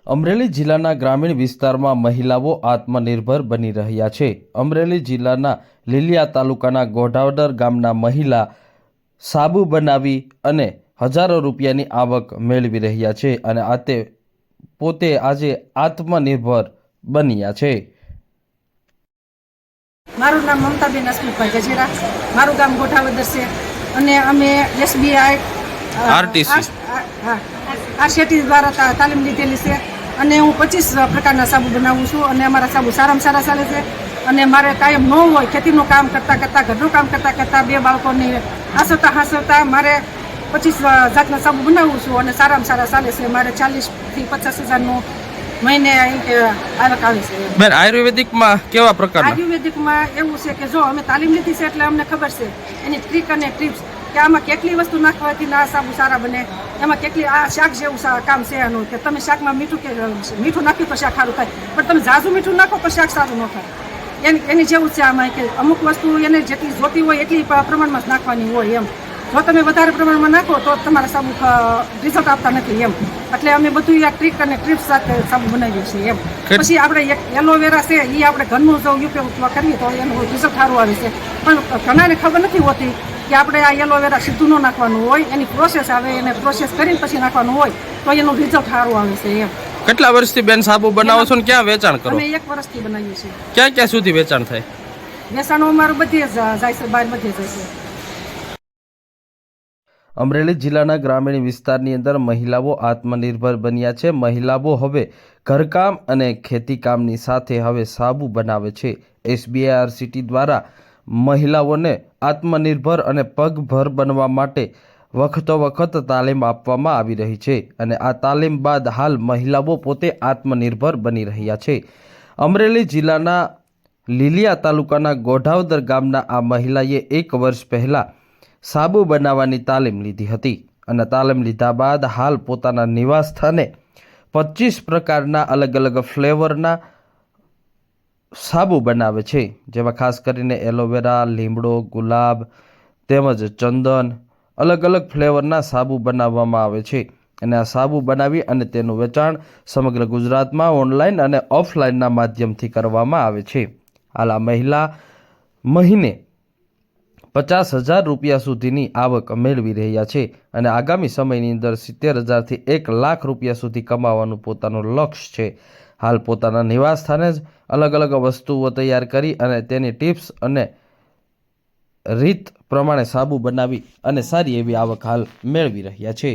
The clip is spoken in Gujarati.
અમરેલી જિલ્લાના ગ્રામીણ વિસ્તારમાં મહિલાઓ આત્મનિર્ભર બની રહ્યા છે। અમરેલી જિલ્લાના લીલિયા તાલુકાના ગોઢાવદર ગામના મહિલા સાબુ બનાવી અને હજારો રૂપિયાની આવક મેળવી રહ્યા છે અને આતે પોતે આજે આત્મનિર્ભર બન્યા છે। મારું નામ મમતાબેન અસ્મિતભાઈ ગજેરા, મારું ગામ ગોઠાવદર છે અને અમે SBI આરસીટી દ્વારા તાલીમ લીધેલી છે અને હું 25 પ્રકારના સાબુ બનાવું છું અને અમારા સાબુ સારામાં સારા ચાલે છે અને મારે કાયમ ન હોય ખેતીનું કામ કરતાં કરતાં ઘરનું કામ કરતાં કરતાં બે બાળકોને હાંસવતા મારે 25 જાતના સાબુ બનાવું છું અને સારામાં સારા ચાલે છે। મારે 40,000 થી 50,000નું મહિને આવક આવે છે। બેન, આયુર્વેદિકમાં કેવા પ્રકારના? આયુર્વેદિકમાં એવું છે કે જો અમે તાલીમ લીધી છે એટલે અમને ખબર છે એની ટ્રીક અને ટિપ્સ કે આમાં કેટલી વસ્તુ નાખવાથી આ સાબુ સારા બને, એમાં કેટલી આ શાક જેવું કામ છે એનું કે તમે શાકમાં મીઠું નાખ્યું તો શાક સારું થાય, પણ તમે ઝાઝું મીઠું નાખો તો શાક સારું ન થાય। એની જેવું છે આમાં કે અમુક વસ્તુ એને જેટલી જોતી હોય એટલી પ્રમાણમાં જ નાખવાની હોય એમ। જો તમે વધારે પ્રમાણમાં નાખો તો તમારા સાબુ રિઝલ્ટ આપતા નથી એમ। એટલે અમે બધું આ ટ્રીક અને ટ્રીપ્સ સાથે સાબુ બનાવીએ છીએ એમ। પછી આપણે એક એલોવેરા છે એ આપણે ઘરનું જો ઉપયોગ કરીએ તો એનું રિઝલ્ટ સારું આવે છે, પણ ઘણાને ખબર નથી હોતી કે આપણે આ એલોવેરા સીધું ન નાખવાનું હોય, એની પ્રોસેસ આવે, એને પ્રોસેસ કરીને પછી નાખવાનું હોય તો એનું રિઝલ્ટ સારું આવે છે એમ। કેટલા વર્ષથી બેન સાબુ બનાવો છો ને ક્યાં વેચાણ કરો? અમે 1 વર્ષથી બનાવીએ છીએ। ક્યાં ક્યાં સુધી વેચાણ થાય? વેચાણ અમારું બધે જાય છે, બહાર બધે જાય છે। અમરેલી જિલ્લાના ગ્રામીણ વિસ્તારની અંદર મહિલાઓ આત્મનિર્ભર બન્યા છે। મહિલાઓ હવે ઘરકામ અને ખેતીકામની સાથે હવે સાબુ બનાવે છે। SBI આરસીટી દ્વારા મહિલાઓને આત્મનિર્ભર અને પગભર બનવા માટે વખતો વખત તાલીમ આપવામાં આવી રહી છે અને આ તાલીમ બાદ હાલ મહિલાઓ પોતે આત્મનિર્ભર બની રહ્યા છે। અમરેલી જિલ્લાના લીલિયા તાલુકાના ગોઢાવદર ગામના આ મહિલાએ 1 વર્ષ પહેલાં સાબુ બનાવવાની તાલીમ લીધી હતી અને તાલીમ લીધા બાદ હાલ પોતાના નિવાસ સ્થાને 25 પ્રકારના અલગ અલગ ફ્લેવરના સાબુ બનાવે છે, જેમાં ખાસ કરીને એલોવેરા, લીમડો, ગુલાબ તેમજ ચંદન અલગ અલગ ફ્લેવરના સાબુ બનાવવામાં આવે છે અને આ સાબુ બનાવી અને તેનું વેચાણ સમગ્ર ગુજરાતમાં ઓનલાઈન અને ઓફલાઈનના માધ્યમથી કરવામાં આવે છે। હાલ આ મહિલા મહિને 50,000 રૂપિયા સુધીની આવક મેળવી રહ્યા છે અને આગામી સમયની અંદર 70,000 થી 1 લાખ રૂપિયા સુધી કમાવાનું પોતાનું લક્ષ્ય છે। હાલ પોતાના નિવાસ સ્થાને જ અલગ અલગ વસ્તુઓ તૈયાર કરી અને તેની ટિપ્સ અને રીત પ્રમાણે સાબુ બનાવી અને સારી એવી આવક હાલ મેળવી રહ્યા છે।